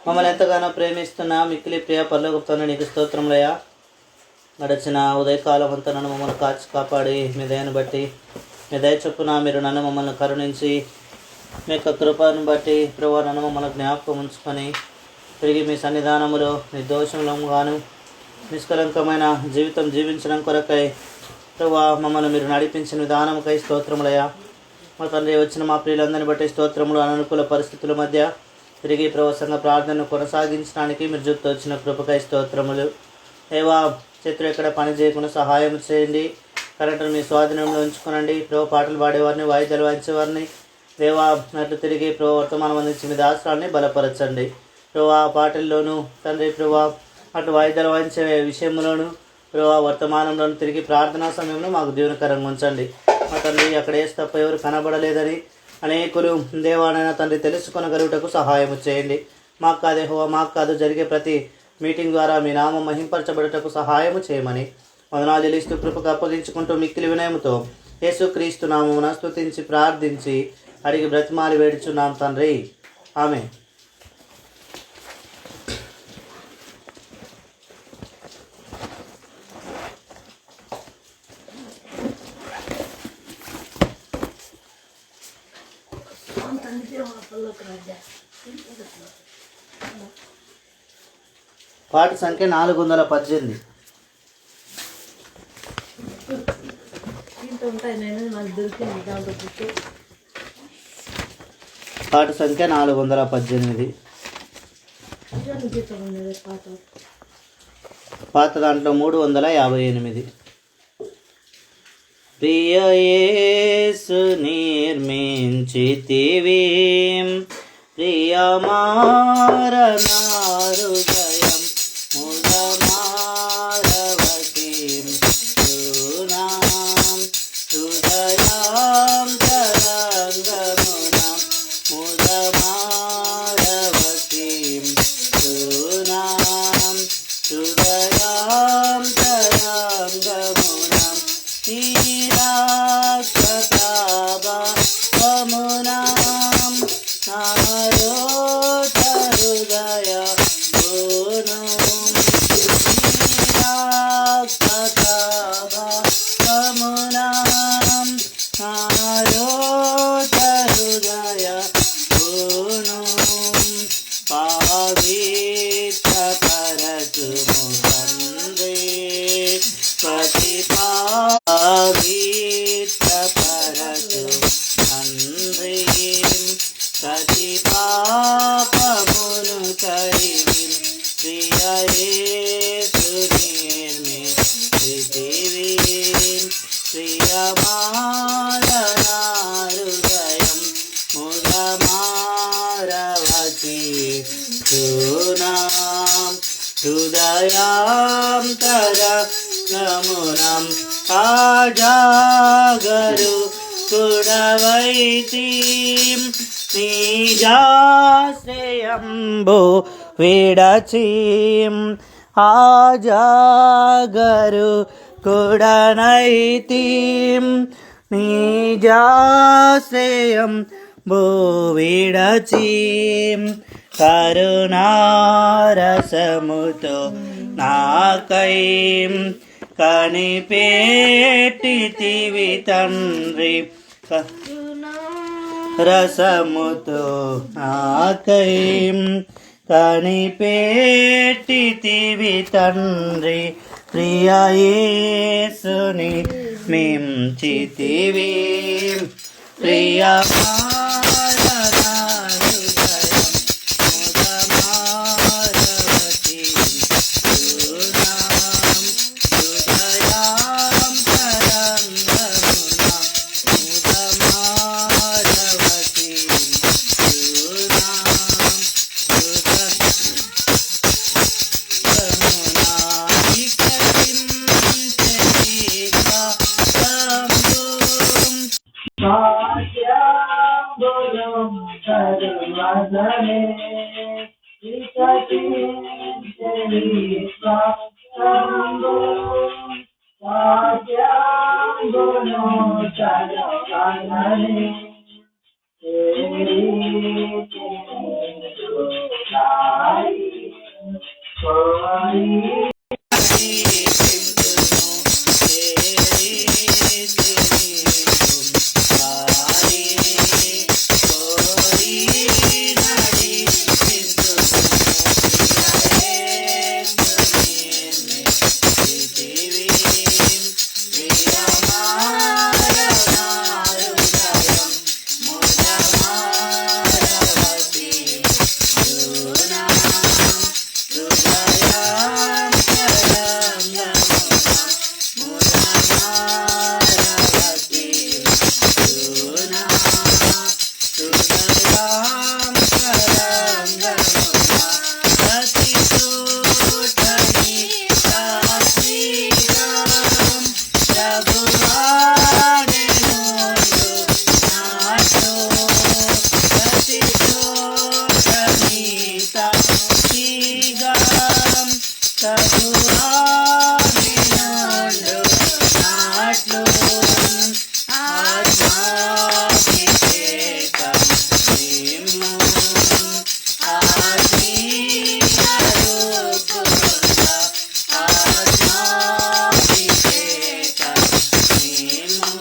మమ్మల్ని ఎంతగానో ప్రేమిస్తున్నా మిక్కిలి ప్రియ పరలోకపుత్రుని నీకు స్తోత్రములయ్యా. గడిచిన ఉదయకాలం అంతా నన్ను మమ్మల్ని కాచి కాపాడి మీ దయను బట్టి మీ దయ చొప్పున మీరు నన్ను మమ్మల్ని కరుణించి మీ యొక్క కృపను బట్టి ప్రభు నన్ను మమ్మల్ని జ్ఞాపకం ఉంచుకొని తిరిగి మీ సన్నిధానములో నిర్దోషములంగాను నిష్కలంకమైన జీవితం జీవించడం కొరకై ప్రభు మమ్మల్ని మీరు నడిపించిన విధానముకై స్తోత్రములయ్యా. మా తండ్రి వచ్చిన మా ప్రియులందరిని బట్టి స్తోత్రములు. అననుకూల పరిస్థితుల మధ్య తిరిగి ప్రభు సంఘ ప్రార్థనను కొనసాగించడానికి మీరు చూపుతూ వచ్చిన కృపకై స్తోత్రములు. ఏవా శత్రు ఎక్కడ పని చేయకుండా సహాయం చేయండి. కరెంటును మీ స్వాధీనంలో ఉంచుకోనండి. ప్రభు పాటలు పాడేవారిని, వాయిద్యాలు వాయించేవారిని దేవా అట్లు తిరిగి ప్రభు వర్తమానం అందించి మీ దాసరాన్ని బలపరచండి. ప్రభు ఆ పాటల్లోనూ తండ్రి ప్రభు అటు వాయిద్యాలు వాయించే విషయంలోనూ ప్రభు వర్తమానంలోనూ తిరిగి ప్రార్థనా సమయంలో మాకు దీవెనకరంగా ఉంచండి. మా తండ్రి అక్కడ వేసి తప్ప ఎవరు కనబడలేదని అనేకులు దేవానైనా తండ్రి తెలుసుకొనగలుగుటకు సహాయం చేయండి. మాకు కాదే హోవా, మాకు కాదు జరిగే ప్రతి మీటింగ్ ద్వారా మీ నామం మహింపరచబడుటకు సహాయం చేయమని వందనాలు చెల్లిస్తూ కృపకు అప్పగించుకుంటూ మిక్కిలి వినయముతో యేసుక్రీస్తు నామమున స్తుతించి ప్రార్థించి అడిగి బ్రతిమాలి వేడుచున్నాం తండ్రి, ఆమె. పాట సంఖ్య 418. పాట సంఖ్య 418. పాత దాంట్లో 358. ప్రియ యేసు నిర్మించితివి ప్రియమారనారుదయం ముదమారవతిం సునాం హృదయాం తరంగమునాం ముదమారవతిం సునాం హృదయాం తరంగమునాం నీరాక్షతాభమునాం నారోత హృదయ నీరాక్షతాభమునాం నారోత హృదయ పవిత్ర పరచుము తండ్రి పవిత్ర పరచు తండ్రి ప్రతి పాపమును కరిగి ప్రియ యేసు నిర్మించితివి ప్రియమారనారుదయం ముదమారవతి సునాం హృదయాంతరమునం ఆజాగరు కుడవైతిం నిజాశ్రయంబు విడచిం ఆజాగరు కుడనైతిం నిజాశ్రయం భూ విడచిం కరుణారసముతో నాకై కనిపెట్టితివి తండ్రి రసముతో నాకై కనిపెట్టితివి తండ్రి ప్రియ యేసుని మించితివి ప్రభువా నిన్ను నాట్లు ఆత్మాభిషేకం నిమ్ము ఆత్మీయరూపుల ఆత్మాభిషేకం నిమ్ము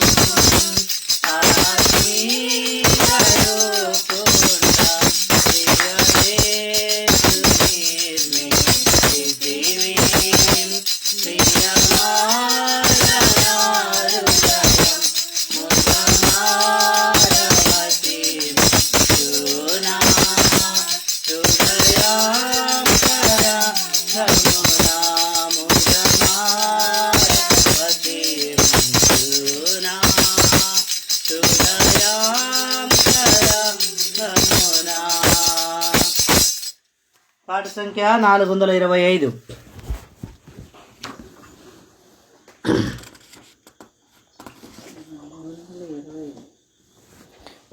పాట సంఖ్య 425.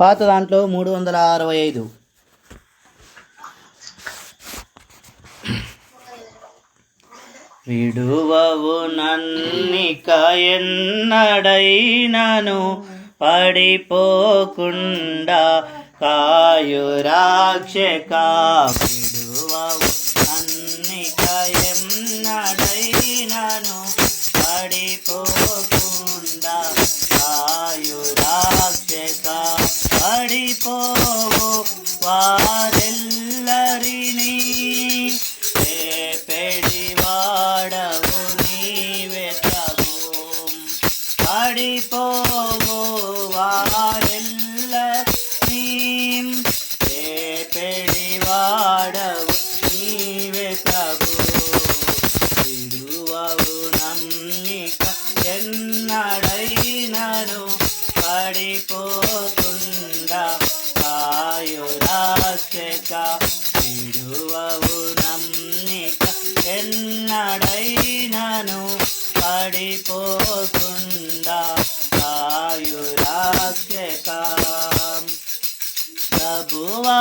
పాత దాంట్లో 365. విడువవు నన్నిక ఎన్నడైనను పడిపోకుండా కాయు రాక్షక. విడువవు నన్నిక ఎన్నడైనను పడిపోకుండా కాయు రాక్షక. పడిపోవు వారెల్లరినీ వాడవు నీవే ప్రభు. పడిపోవు వారెల్లరినీ వాడవు నీవే ప్రభు. విడువవు నన్నిక ఎన్నడైనను పడిపోకుండా కాయు రాక్షక. విడువవు నన్నిక ఎన్నడైనను పడిపోకుండా కాయు రాక్షక. ప్రభువా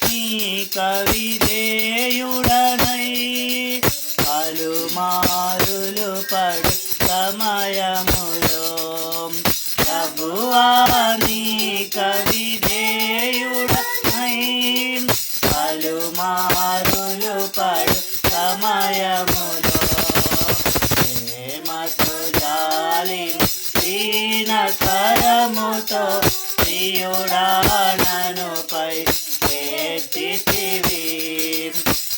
నీక విధేయుడనై పలుమారులు పడు సమయములో. ప్రభువా నీక విధేయుడనై పలుమారులు పడు సమయములో. ప్రేమతో జాలిని దీన కరముతో ప్రియుడా నన్ను పై ఎత్తితివి.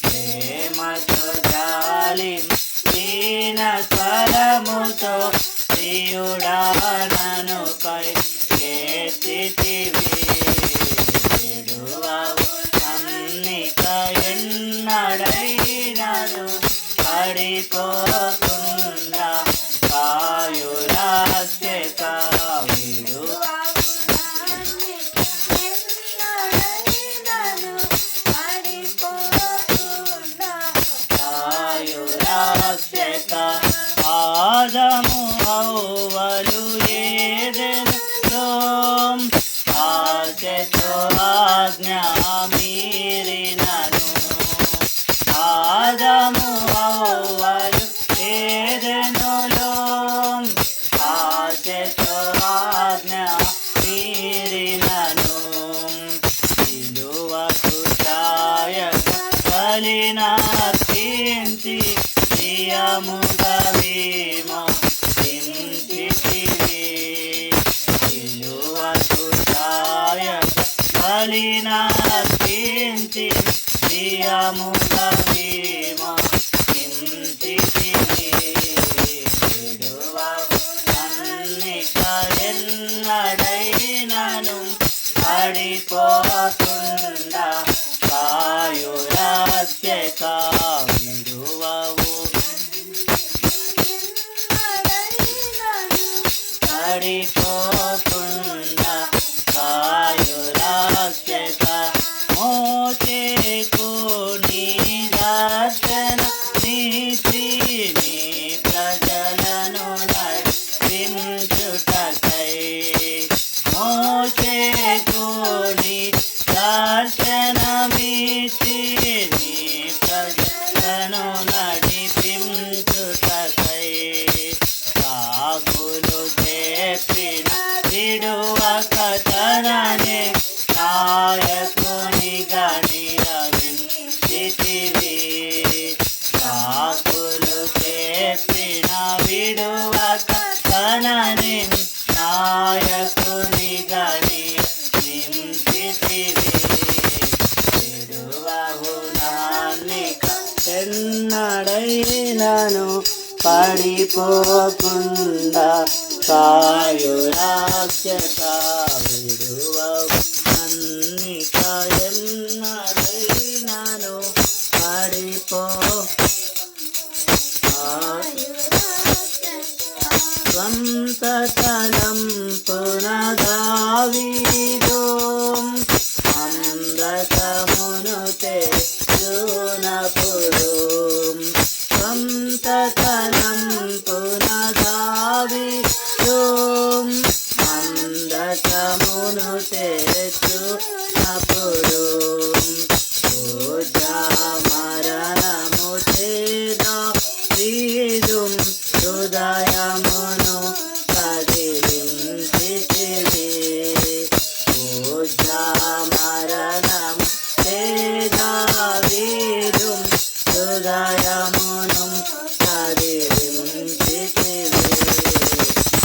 ప్రేమతో జాలిని దీన కరముతో ప్రియుడా నన్ను పై ఎత్తితివి. విడువవు నన్నిక ఎన్నడైనను పడిపోకుండా కాయు రాక్షక. కాయు రాక్షక. ఆదము హవ్వలు ఏదెనులో ఆశతో ఆజ్ఞ మీరినను. ఆదము హవ్వలు ఏదెనులో ఆశతో ఆజ్ఞ మీరినను. సిలువకు సాయక బలినర్పించి ప్రియముగా విమోచించితివి. సిలువకు సాయక బలినర్పించి ప్రియముగా విమోచించితివి. విడువవు నన్నిక ఎన్నడైనను పడిపోకుండా కాయు రాక్షక. విడువవు పడిపోకుండా కాయు రాక్షక. మోషేకు నీ దర్శన నీతి నీ ప్రజలను నడిపించుటకై. మోషేకు నీ దర్శనమిచ్చి నీ ప్రజలను సాకులు చెప్పిన విడువక తనని నాయకునిగా నియమించితివి. విడువవు నన్నిక ఎన్నడైనను పడిపోకుండా కాయు రక్షక. విడువవు నన్నిక ఎన్నడైనను స్వంత తలంపున దావీదు అమృతమును తెచ్చునప్పుడు, స్వంత తలంపున దావీదు అమృతమును తెచ్చునప్పుడు, మరణము చేదు హృదయమును కదిలించితివి. మరణము చేదు హృదయమును కదిలించితివి.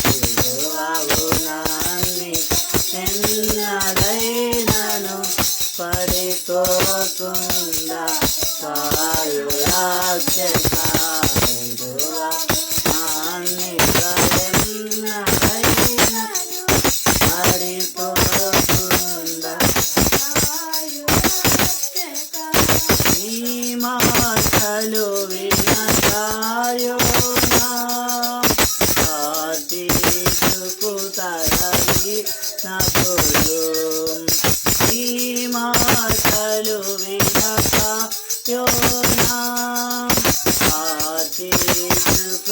విడువవు నన్నిక ఎన్నడైనను పడిపోకుండా కాయు రక్షక. విడువవు నన్నిక ఎన్నడైనను పడిపోకుండా నీ మాటలు వినసాయోనా తీసుకుతరలి నప్పుడు, నీ మాటలు వినసాయోనా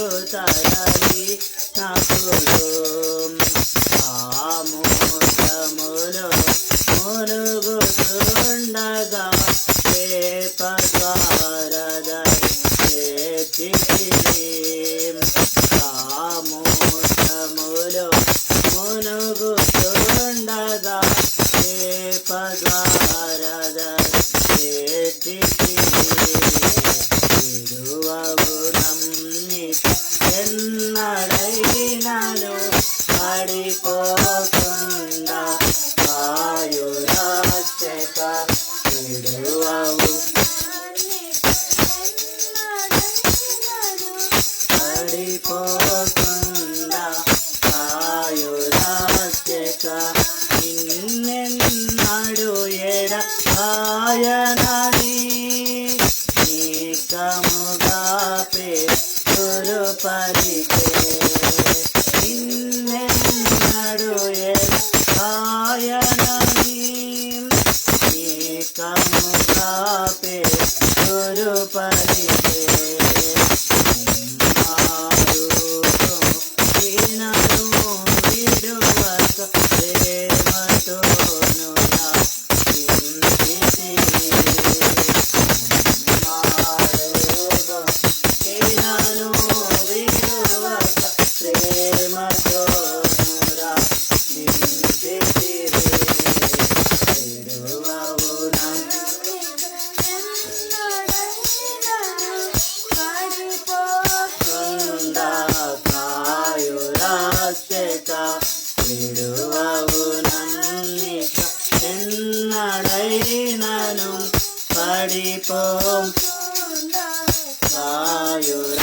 తీసుకుతరలి నప్పుడు, ఆమోదములో మునుగుతుండగా ఆమోదములో మునుగుతుండగా విడువవు నన్నిక ఎన్నడైనను పడిపోకుండా కాయు రక్షక. విడువవు పడిపోకుండా కాయు రక్షక. నిన్నెన్నడు ఎడబాయనని నీకముగా పేరు పలికే, నిన్నెన్నడు ఎడబాయనని నీకముగా పేరు పలికే. విడువక ప్రేమతోను విడువవు నన్నిక ఎన్నడైనను పడిపోకాయు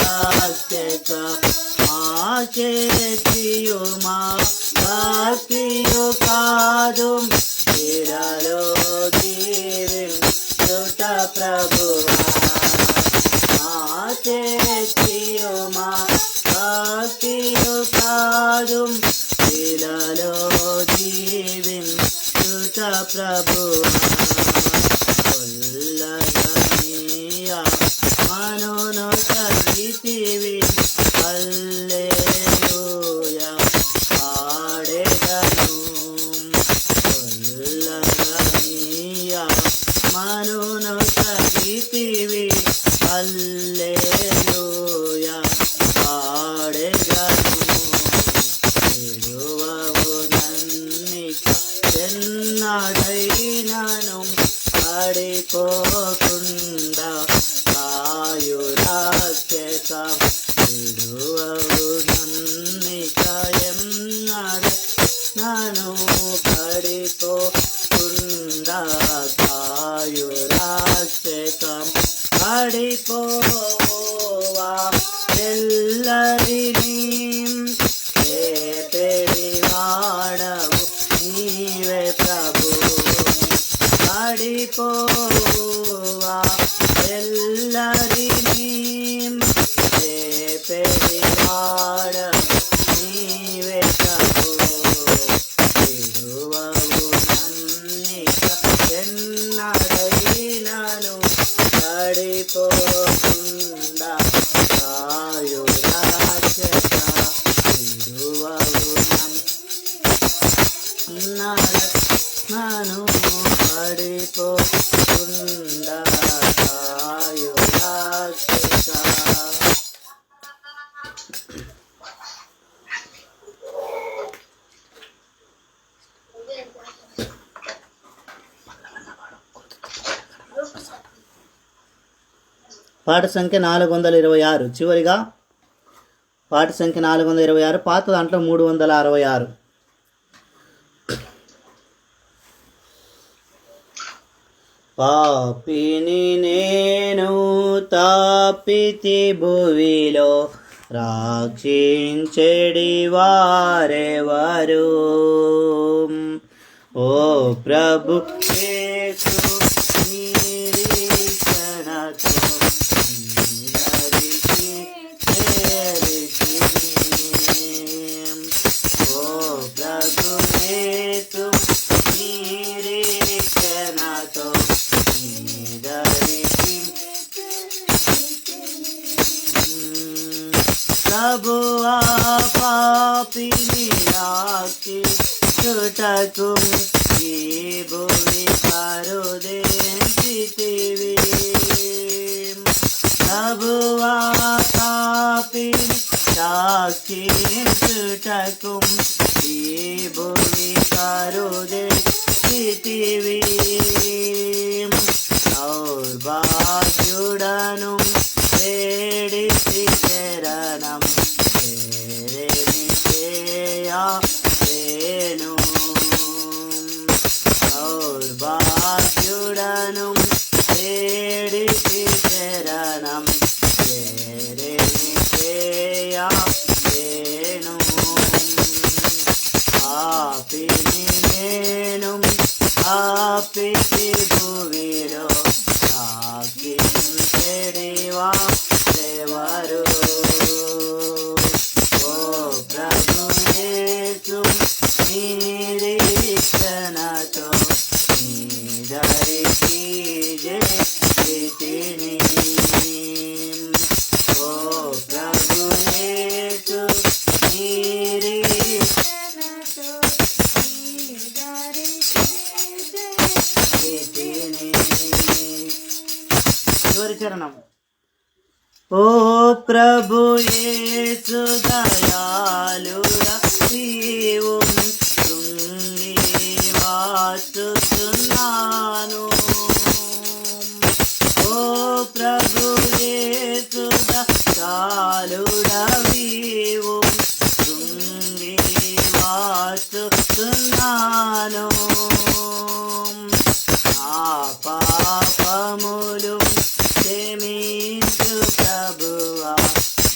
రక్షక. మా చేతియు మా భక్తియు కాదు ఇలలో జీవించుట ప్రభువా. మా చేతియు మా భక్తియు కాదు ఇలలో జీవించుట ప్రభువా. కొల్లగనీయ మనును తగితివి హల్లెలూయా పాడెదను. కొల్లగనీయ మనును తగితివి హల్లెలూయా పాడెదను. విడువవు నన్నిక ఎన్నడైనను పడిపోకుండా పడిపోవా ఎల్లరినీ రేపెడి వాడవు నీవే ప్రభు పడిపోవా ఎల్లరినీ రేపెడి వాడవు నీవే ప్రభు విడువవు నన్నిక ఎన్నడైనను పడిపోకుండా కాయు రక్షక విడువవు నన్ను పడిపోకుండా కాయు రక్షక. పాట సంఖ్య 426. చివరిగా పాట సంఖ్య 426, పాత దాంట్లో 366. పాపిని నేను తాపితి భువిలో రక్షించెడి వారెవరు? ఓ ప్రభు యేసు నిరీక్షణతో ఓ ప్రభు యేసు నిరీక్షణతో ప్రభువా పాపిని రక్షించుటకు ఈ భూమి కరుణించితివి. ప్రభువా పాపిని రక్షించుటకు ఈ భూమి కరుణించితివి. దౌర్భాగ్యుడను వేడిసి శరణం చేను. దౌర్భాగ్యుడను వేడిసి శరణం చేను. పాపిని నేను పాపితి భువిలో రక్షించెడివా ఎవరు? ఓ ప్రభు యేసు నిరీక్షణతో నీదరికి చేతిని. ఓ ప్రభు యేసు నిరీక్షణతో చేతిని. చివరి చరణం. ఓ ప్రభు యేసు దయాళుడా నీవు కృంగి వాచుచున్నాను. ఓ ప్రభు యేసు దయాళుడా నీవు కృంగి వాచుచున్నాను. నా పాపములు క్షమించు ప్రభువా,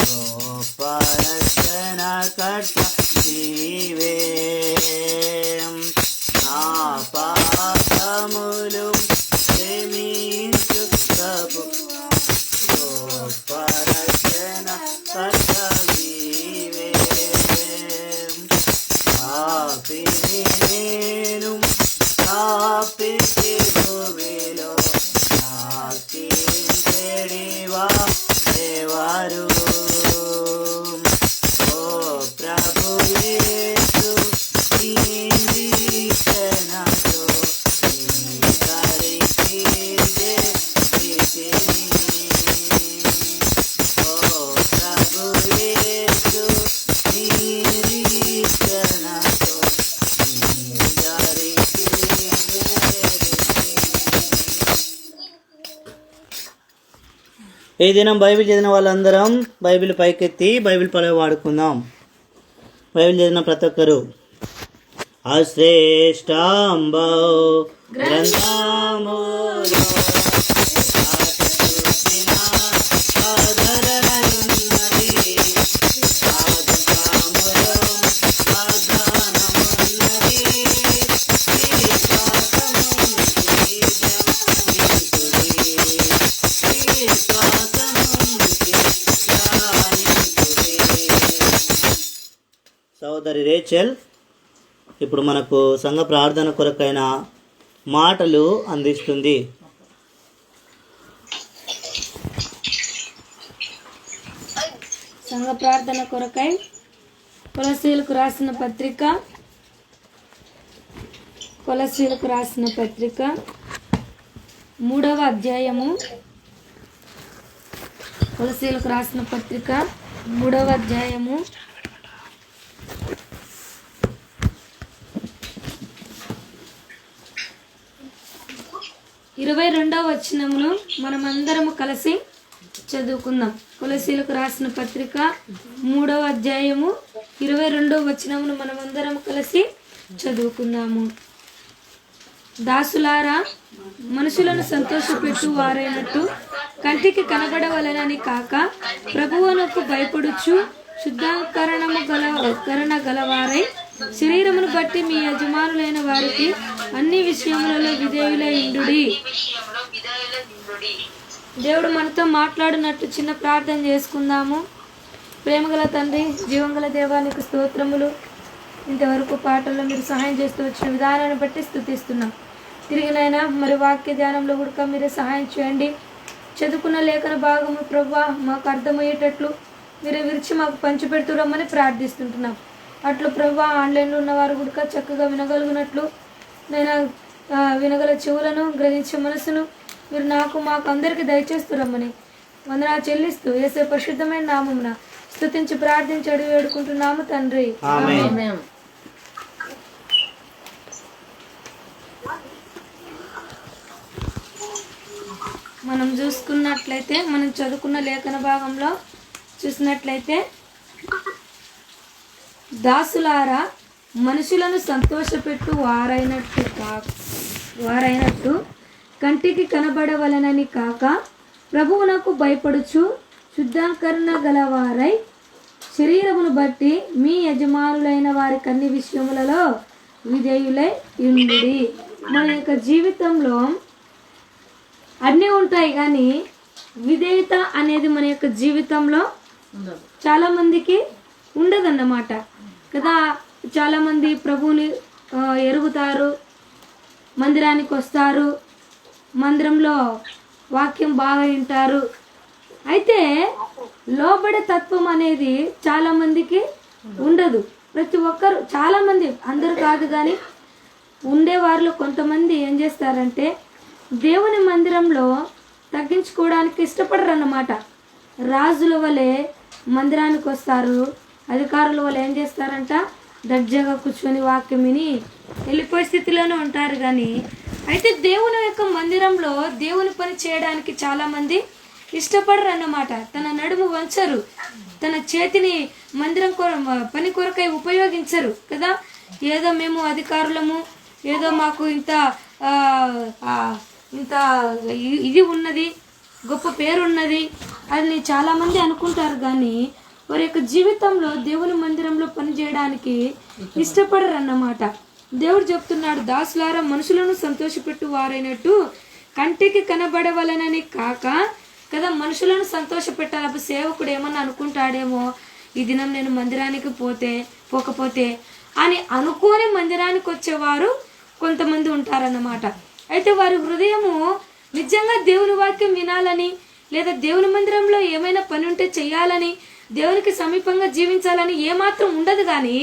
గొప్ప రక్షణ కర్త నీవే. నా పాపములు క్షమించు ప్రభువా, గొప్ప రక్షణ కర్త నీవే. పాపిని నేను పాపితి భువిలో రక్షించెడివా ఎవరు? ఓ ప్రభు యేసు నిరీక్షణతో నీదరికి చేతిని. ఓ ప్రభు యేసు నిరీక్షణతో నీదరికి ఈ దినం బైబిల్ చదివిన వాళ్ళందరం బైబిల్ పైకెత్తి బైబిల్ పలవ వాడుకుందాం. బైబిల్ చదివిన ప్రతి ఒక్కరు అశ్రేష్టాంబౌ గ్రంథములో సహోదరి రేచల్ ఇప్పుడు మనకు సంఘ ప్రార్థన కొరకైన మాటలు అందిస్తుంది. సంఘ ప్రార్థన కొరకై కొలస్సీలకు రాసిన పత్రిక 3వ అధ్యాయము. కొలస్సీలకు రాసిన పత్రిక 3వ అధ్యాయము 22వ వచనమును మనమందరము కలిసి చదువుకుందాం. కొలస్సీలకు రాసిన పత్రిక 3వ అధ్యాయము 22వ వచనమును మనమందరం కలిసి చదువుకుందాము. దాసులారా, మనుషులను సంతోషపెట్టు వారైనట్టు కంటికి కనబడవలనని కాక ప్రభువునకు భయపడుచు శుద్ధీకరణ గలవారై శరీరమును బట్టి మీ యజమానులైన వారికి అన్ని విషయములలో విధేయులై ఉండుడి. దేవుడు మనతో మాట్లాడినట్టు చిన్న ప్రార్థన చేసుకుందాము. ప్రేమగల తండ్రి, జీవంగల దేవానికి స్తోత్రములు. ఇంతవరకు పాటల్లో మీరు సహాయం చేస్తూ వచ్చిన విధానాన్ని బట్టి స్తుతిస్తున్నాం. తిరిగినైనా మరి వాక్య ధ్యానంలో కూడా మీరే సహాయం చేయండి. చదువుకున్న లేఖన భాగము ప్రభువా మాకు అర్థమయ్యేటట్లు మీరే విరిచి మాకు పంచిపెడుతురమ్మని ప్రార్థిస్తుంటున్నాం. అట్లు ప్రభువా ఆన్లైన్లో ఉన్నవారు కూడా చక్కగా వినగలుగునట్లు నేను వినగల చెవులను గ్రహించే మనసును మీరు మాకు అందరికీ దయచేస్తురమ్మని వందనాలు చెల్లిస్తూ యేసు పరిశుద్ధమైన నామమున స్తుతించి ప్రార్థించి అడిగి వేడుకుంటున్నాము తండ్రి. ఆమేన్. మనం చూసుకున్నట్లయితే మనం చదువుకున్న లేఖన భాగంలో చూసినట్లయితే దాసులారా, మనుషులను సంతోషపెట్టు వారైనట్టు కంటికి కనబడవలనని కాక ప్రభువునకు భయపడుచు శుద్ధీకరణ గలవారై శరీరమును బట్టి మీ యజమానులైన వారికి అన్ని విషయములలో విధేయులై ఉండుడి. మన యొక్క జీవితంలో అన్నీ ఉంటాయి కానీ విధేయత అనేది మన యొక్క జీవితంలో చాలా మందికి ఉండదన్నమాట కదా. చాలామంది ప్రభువుని ఎరుగుతారు, మందిరానికి వస్తారు, మందిరంలో వాక్యం బాగా వింటారు. అయితే లోబడే తత్వం అనేది చాలా మందికి ఉండదు. ప్రతి ఒక్కరు, చాలామంది, అందరూ కాదు కానీ ఉండేవారిలో కొంతమంది ఏం చేస్తారంటే దేవుని మందిరంలో తగ్గించుకోవడానికి ఇష్టపడరు అన్నమాట. రాజుల వలె మందిరానికి వస్తారు, అధికారుల వల్ల ఏం చేస్తారంట దర్జాగా కూర్చొని వాక్యం విని వెళ్ళిపోయే స్థితిలోనే ఉంటారు. కానీ అయితే దేవుని యొక్క మందిరంలో దేవుని పని చేయడానికి చాలామంది ఇష్టపడరు అన్నమాట. తన నడుము వంచరు, తన చేతిని మందిరం పని కొరకై ఉపయోగించరు కదా. ఏదో మేము అధికారులము, ఏదో మాకు ఇంత ఇది ఉన్నది, గొప్ప పేరున్నది అని చాలామంది అనుకుంటారు. కానీ వారి యొక్క జీవితంలో దేవుని మందిరంలో పనిచేయడానికి ఇష్టపడరు అన్నమాట. దేవుడు చెప్తున్నాడు, దాసులారా, మనుషులను సంతోషపెట్టు వారైనట్టు కంటికి కనబడవలనని కాక కదా. మనుషులను సంతోష పెట్టాలి. అప్పుడు సేవకుడు ఏమన్నా అనుకుంటాడేమో, ఈ దినం నేను మందిరానికి పోకపోతే అని అనుకోని మందిరానికి వచ్చేవారు కొంతమంది ఉంటారన్నమాట. అయితే వారి హృదయము నిజంగా దేవుని వాక్యం వినాలని, లేదా దేవుని మందిరంలో ఏమైనా పని ఉంటే చెయ్యాలని, దేవునికి సమీపంగా జీవించాలని ఏమాత్రం ఉండదు. కానీ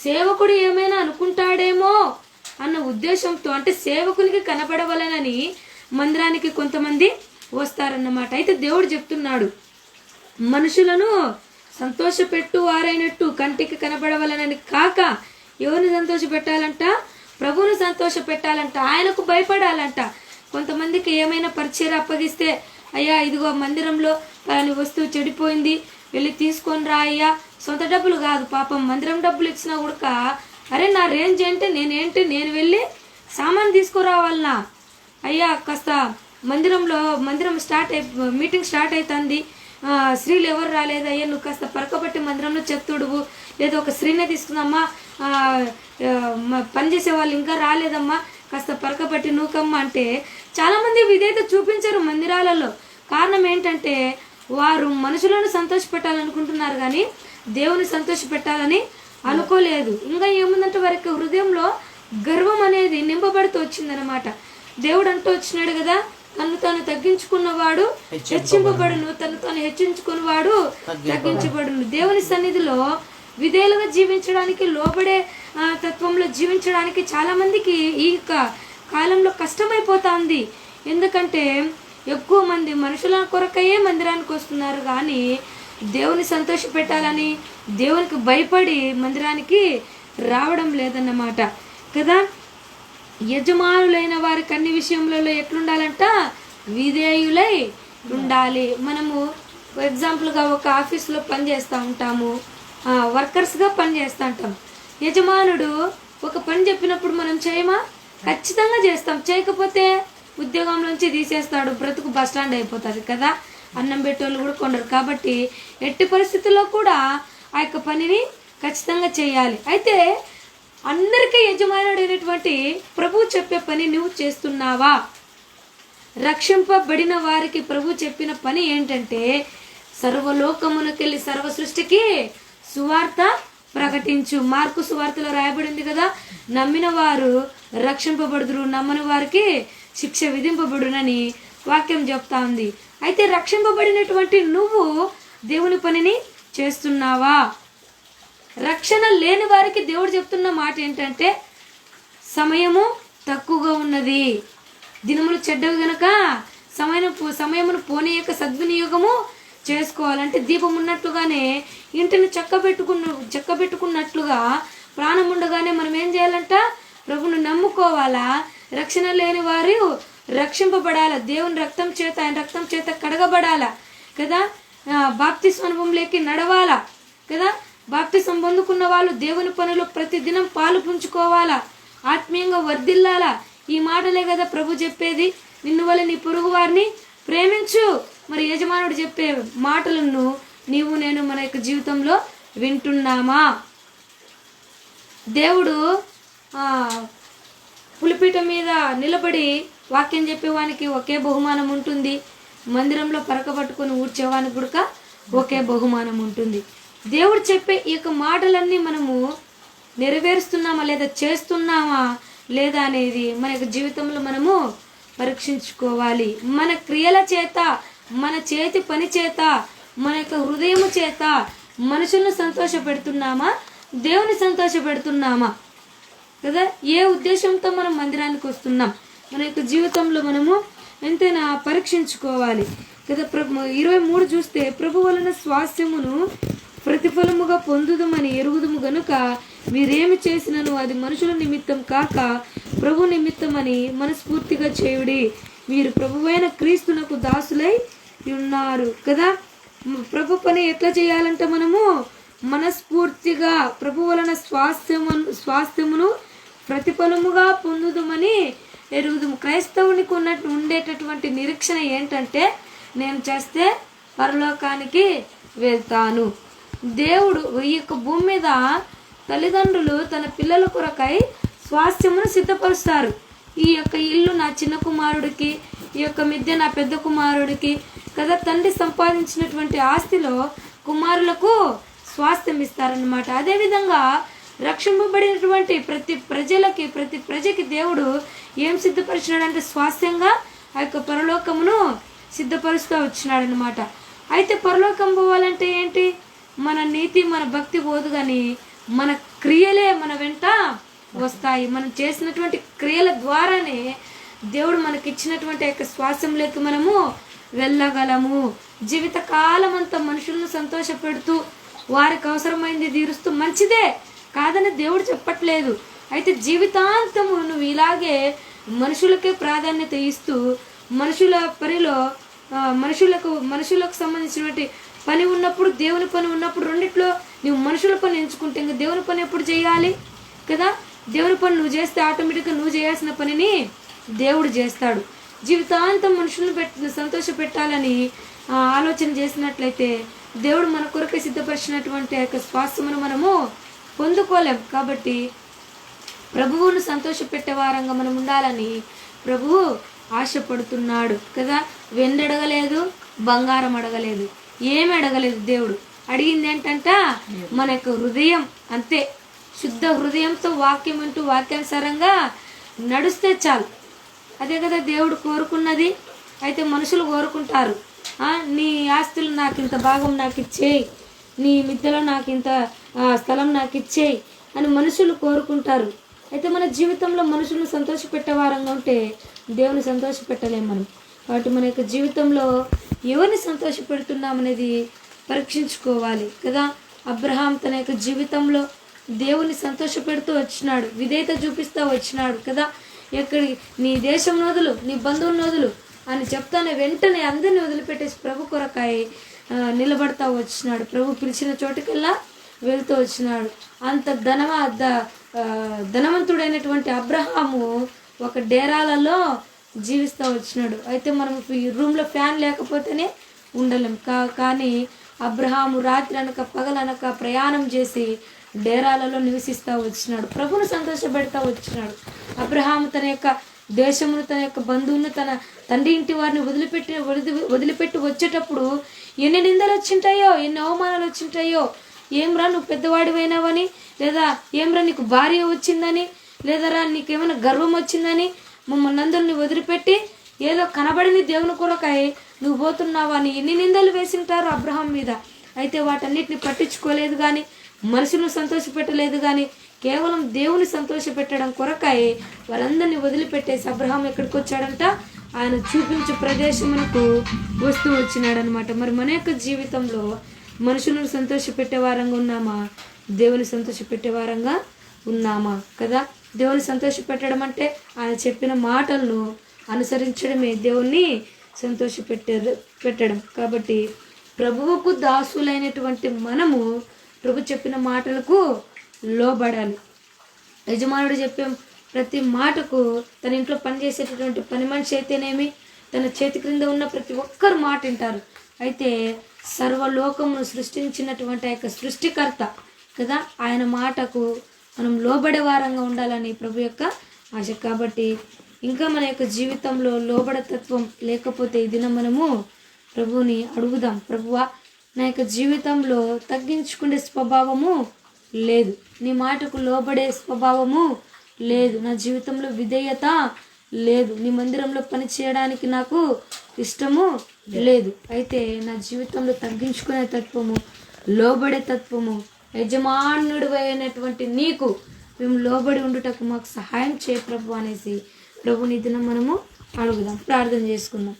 సేవకుడు ఏమైనా అనుకుంటాడేమో అన్న ఉద్దేశంతో, అంటే సేవకునికి కనబడవలనని మందిరానికి కొంతమంది వస్తారన్నమాట. అయితే దేవుడు చెప్తున్నాడు, మనుషులను సంతోషపెట్టు వారైనట్టు కంటికి కనబడవలనని కాక ఎవరిని సంతోష పెట్టాలంట? ప్రభువును సంతోష పెట్టాలంట, ఆయనకు భయపడాలంట. కొంతమందికి ఏమైనా పరిచయం అప్పగిస్తే, అయ్యా ఇదిగో మందిరంలో పలాని వస్తువు చెడిపోయింది, వెళ్ళి తీసుకొని రా అయ్యా. సొంత డబ్బులు కాదు పాపం, మందిరం డబ్బులు ఇచ్చినా కూడా అరే నా రేంజ్ ఏంటి, నేను వెళ్ళి సామాన్ తీసుకురావాలనా? అయ్యా కాస్త మందిరం మీటింగ్ స్టార్ట్ అవుతుంది, స్త్రీలు ఎవరు రాలేదు, అయ్యా నువ్వు కాస్త పరకబట్టి మందిరంలో చెప్తుడువు, లేదా ఒక స్త్రీనే తీసుకుందమ్మా, పనిచేసే వాళ్ళు ఇంకా రాలేదమ్మా, కాస్త పరకబట్టి నూకమ్మా అంటే చాలామంది విధేయత చూపించరు మందిరాలలో. కారణం ఏంటంటే వారు మనుషులను సంతోష పెట్టాలనుకుంటున్నారు కానీ దేవుని సంతోష పెట్టాలని అనుకోలేదు. ఇంకా ఏముందంటే వారికి హృదయంలో గర్వం అనేది నింపబడుతూ వచ్చిందనమాట. దేవుడు అంటూ వచ్చినాడు కదా, తను తాను తగ్గించుకున్నవాడు హెచ్చింపబడును, తను తాను హెచ్చించుకున్నవాడు తగ్గించబడును. దేవుని సన్నిధిలో విధేయులుగా జీవించడానికి, లోబడే తత్వంలో జీవించడానికి చాలా మందికి ఈ కాలంలో కష్టమైపోతుంది. ఎందుకంటే ఎక్కువ మంది మనుషుల కొరకయే మందిరానికి వస్తున్నారు, కానీ దేవుని సంతోష పెట్టాలని, దేవునికి భయపడి మందిరానికి రావడం లేదన్నమాట కదా. యజమానులైన వారికి అన్ని విషయంలో ఎట్లుండాలంట, విధేయులై ఉండాలి. మనము ఎగ్జాంపుల్గా ఒక ఆఫీస్లో పనిచేస్తూ ఉంటాము, వర్కర్స్గా పనిచేస్తూ ఉంటాం. యజమానుడు ఒక పని చెప్పినప్పుడు మనం చేయమా? ఖచ్చితంగా చేస్తాం. చేయకపోతే ఉద్యోగంలోంచి తీసేస్తాడు, బ్రతుకు బస్ స్టాండ్ అయిపోతుంది కదా. అన్నం పెట్టేవాళ్ళు కూడా కొండరు. కాబట్టి ఎట్టి పరిస్థితుల్లో కూడా ఆ యొక్క పనిని ఖచ్చితంగా చేయాలి. అయితే అందరికీ యజమానుడైనటువంటి ప్రభువు చెప్పే పని నువ్వు చేస్తున్నావా? రక్షింపబడిన వారికి ప్రభు చెప్పిన పని ఏంటంటే, సర్వలోకమునకెళ్ళి సర్వ సృష్టికి సువార్త ప్రకటించు. మార్కు సువార్తలో రాయబడింది కదా, నమ్మిన వారు రక్షింపబడుదురు, నమ్మని వారికి శిక్ష విధింపబడునని వాక్యం చెప్తా ఉంది. అయితే రక్షింపబడినటువంటి నువ్వు దేవుని పనిని చేస్తున్నావా? రక్షణ లేని వారికి దేవుడు చెప్తున్న మాట ఏంటంటే, సమయము తక్కువగా ఉన్నది, దినములు చెడ్డవి గనక సమయమును పోనీయక సద్వినియోగము చేసుకోవాలంటే, దీపం ఉన్నట్లుగానే ఇంటిని చక్కబెట్టుకున్నట్లుగా ప్రాణం ఉండగానే మనం ఏం చేయాలంట, ప్రభువును నమ్ముకోవాలా. రక్షణ లేని వారు రక్షింపబడాలా, దేవుని రక్తం చేత, ఆయన రక్తం చేత కడగబడాలా కదా. బాప్తిస్మ అనుభవంలోకి నడవాలా కదా. బాప్తిస్మ పొందుకున్న వాళ్ళు దేవుని పనిలో ప్రతిదినం పాలు పుంజుకోవాలా, ఆత్మీయంగా వర్ధిల్లాలా. ఈ మాటలే కదా ప్రభు చెప్పేది, నిన్ను వల్ల నీ పొరుగు వారిని ప్రేమించు. మరి యజమానుడు చెప్పే మాటలను నీవు నేను మన యొక్క జీవితంలో వింటున్నామా? దేవుడు పులిపీఠం మీద నిలబడి వాక్యం చెప్పేవానికి ఒకే బహుమానం ఉంటుంది, మందిరంలో పరకబట్టుకుని ఊడ్చేవానికి కూడా ఒకే బహుమానం ఉంటుంది. దేవుడు చెప్పే ఈ యొక్క మాటలన్నీ మనము నెరవేరుస్తున్నామా లేదా, చేస్తున్నామా లేదా అనేది మన యొక్క జీవితంలో మనము పరీక్షించుకోవాలి. మన క్రియల చేత, మన చేతి పని చేత, మన యొక్క హృదయము చేత మనుషులను సంతోష పెడుతున్నామా, దేవుని సంతోష పెడుతున్నామా కదా. ఏ ఉద్దేశంతో మనం మందిరానికి వస్తున్నాం, మన యొక్క జీవితంలో మనము ఎంతైనా పరీక్షించుకోవాలి కదా. 23 చూస్తే, ప్రభు వలన స్వాస్థ్యమును ప్రతిఫలముగా పొందుదమని ఎరుగుదుము గనుక మీరేమి చేసినను అది మనుషుల నిమిత్తం కాక ప్రభు నిమిత్తమని మనస్ఫూర్తిగా చేయుడి. మీరు ప్రభువైన క్రీస్తునకు దాసులై ఉన్నారు కదా. ప్రభు పని ఎట్లా చేయాలంటే, మనము మనస్ఫూర్తిగా ప్రభు వలన స్వాస్థ్యమును ప్రతిఫలముగా పొందుదమని ఎరుగుదుము. క్రైస్తవునికి ఉండేటటువంటి నిరీక్షణ ఏంటంటే, నేను చేస్తే పరలోకానికి వెళ్తాను. దేవుడు ఈ యొక్క భూమి మీద తల్లిదండ్రులు తన పిల్లల కొరకై స్వాస్థ్యమును సిద్ధపరుస్తారు. ఈ యొక్క ఇల్లు నా చిన్న కుమారుడికి, ఈ యొక్క మిద్దె నా పెద్ద కుమారుడికి కదా. తండ్రి సంపాదించినటువంటి ఆస్తిలో కుమారులకు స్వాస్థ్యం ఇస్తారనమాట. అదేవిధంగా రక్షింపబడినటువంటి ప్రతి ప్రజకి దేవుడు ఏం సిద్ధపరిచినాడంటే, స్వాస్థ్యంగా ఆ యొక్క పరలోకమును సిద్ధపరుస్తూ వచ్చినాడనమాట. అయితే పరలోకం పోవాలంటే ఏంటి? మన నీతి, మన భక్తి పోదు, కానీ మన క్రియలే మన వెంట వస్తాయి. మనం చేసినటువంటి క్రియల ద్వారానే దేవుడు మనకి ఇచ్చినటువంటి యొక్క స్వాస్థ్యంలోకి మనము వెళ్ళగలము. జీవితకాలం అంతా మనుషులను సంతోష పెడుతూ వారికి అవసరమైంది తీరుస్తూ మంచిదే కాదని దేవుడు చెప్పట్లేదు. అయితే జీవితాంతము నువ్వు ఇలాగే మనుషులకే ప్రాధాన్యత ఇస్తూ మనుషుల పనిలో మనుషులకు సంబంధించినటువంటి పని ఉన్నప్పుడు, దేవుని పని ఉన్నప్పుడు, రెండిట్లో నువ్వు మనుషుల పని ఎంచుకుంటే ఇంకా దేవుని పని ఎప్పుడు చేయాలి కదా. దేవుని పని నువ్వు చేస్తే ఆటోమేటిక్గా నువ్వు చేయాల్సిన పనిని దేవుడు చేస్తాడు. జీవితాంతం మనుషులను సంతోష పెట్టాలని ఆలోచన చేసినట్లయితే దేవుడు మన కొరకే సిద్ధపరిచినటువంటి యొక్క స్వాస్థ్యమును మనము పొందుకోలేం. కాబట్టి ప్రభువును సంతోష పెట్టే వారంగా మనం ఉండాలని ప్రభువు ఆశపడుతున్నాడు కదా. వెండి అడగలేదు, బంగారం అడగలేదు, ఏమి అడగలేదు దేవుడు. అడిగింది ఏంటంట మన యొక్క హృదయం. అంతే, శుద్ధ హృదయంతో వాక్యం అంటూ వాక్యానుసారంగా నడుస్తే చాలు. అదే కదా దేవుడు కోరుకున్నది. అయితే మనుషులు కోరుకుంటారు, నీ ఆస్తులు నాకు ఇంత భాగం నాకు ఇచ్చేయి, నీ మిద్దెలో నాకు ఇంత స్థలం నాకు ఇచ్చేయి అని మనుషులు కోరుకుంటారు. అయితే మన జీవితంలో మనుషులను సంతోషపెట్టేవారంగా ఉంటే దేవుని సంతోషపెట్టలేము మనం. కాబట్టి మన యొక్క జీవితంలో ఎవరిని సంతోషపెడుతున్నామనేది పరీక్షించుకోవాలి కదా. అబ్రహాం తన యొక్క జీవితంలో దేవుని సంతోషపెడుతూ వచ్చినాడు, విధేయత చూపిస్తూ వచ్చినాడు కదా. ఎక్కడి నీ దేశం వదులు, నీ బంధువులను వదులు అని చెప్తానే వెంటనే అందరిని వదిలిపెట్టేసి ప్రభు కొరకాయ నిలబడతా వచ్చినాడు. ప్రభు పిలిచిన చోటుకెల్లా వెళ్తూ వచ్చినాడు. అంత ధనవంతుడైనటువంటి అబ్రహాము ఒక డేరాలలో జీవిస్తూ వచ్చినాడు. అయితే మనం ఈ రూమ్లో ఫ్యాన్ లేకపోతేనే ఉండలేం. కానీ అబ్రహాము రాత్రి అనక పగలనక ప్రయాణం చేసి డేరాలలో నివసిస్తూ వచ్చినాడు, ప్రభును సంతోషపెడతా వచ్చినాడు. అబ్రహాము తన యొక్క దేశమును, తన యొక్క బంధువులను, తన తండ్రి ఇంటి వారిని వదిలిపెట్టి వచ్చేటప్పుడు ఎన్ని నిందలు వచ్చింటాయో, ఎన్ని అవమానాలు వచ్చింటాయో. ఏమ్రా నువ్వు పెద్దవాడివైనావని, లేదా ఏమ్రా నీకు భార్య వచ్చిందని, లేదరా నీకేమైనా గర్వం వచ్చిందని మమ్మల్ని అందరిని వదిలిపెట్టి ఏదో కనబడిని దేవుని కొరకాయ నువ్వు పోతున్నావా అని ఎన్ని నిందలు వేసింటారు అబ్రహాం మీద. అయితే వాటన్నిటిని పట్టించుకోలేదు కానీ, మనుషులను సంతోషపెట్టలేదు కానీ, కేవలం దేవుని సంతోషపెట్టడం కొరకాయ వాళ్ళందరినీ వదిలిపెట్టేసి అబ్రహాం ఎక్కడికి వచ్చాడంట, ఆయన చూపించే ప్రదేశమునకు వస్తూ వచ్చినాడనమాట. మరి మన యొక్క జీవితంలో మనుషులను సంతోషపెట్టే వారంగా ఉన్నామా, దేవుని సంతోషపెట్టే వారంగా ఉన్నామా కదా. దేవుని సంతోషపెట్టడం అంటే ఆయన చెప్పిన మాటలను అనుసరించడమే దేవుణ్ణి పెట్టడం. కాబట్టి ప్రభువుకు దాసులైనటువంటి మనము ప్రభు చెప్పిన మాటలకు లోబడాలి. యజమానుడు చెప్పే ప్రతి మాటకు, తన ఇంట్లో పనిచేసేటటువంటి పని మనిషి అయితేనేమి, తన చేతి క్రింద ఉన్న ప్రతి ఒక్కరు మాట వింటారు. అయితే సర్వలోకమును సృష్టించినటువంటి ఆ యొక్క సృష్టికర్త కదా, ఆయన మాటకు మనం లోబడే వారంగా ఉండాలని ప్రభు యొక్క ఆశ. కాబట్టి ఇంకా మన యొక్క జీవితంలో లోబడతత్వం లేకపోతే ఈ దినం మనము ప్రభువుని అడుగుదాం. ప్రభువా, నా యొక్క జీవితంలో తగ్గించుకునే స్వభావము లేదు, నీ మాటకు లోబడే స్వభావము లేదు, నా జీవితంలో విధేయత లేదు, నీ మందిరంలో పని చేయడానికి నాకు ఇష్టము లేదు. అయితే నా జీవితంలో తగ్గించుకునే తత్వము, లోబడే తత్వము, యజమానుడు అయినటువంటి నీకు మేము లోబడి ఉండుటకు మాకు సహాయం చేయ ప్రభు అనేసి ప్రభుని దినం మనము అడుగుదాం, ప్రార్థన చేసుకుందాం.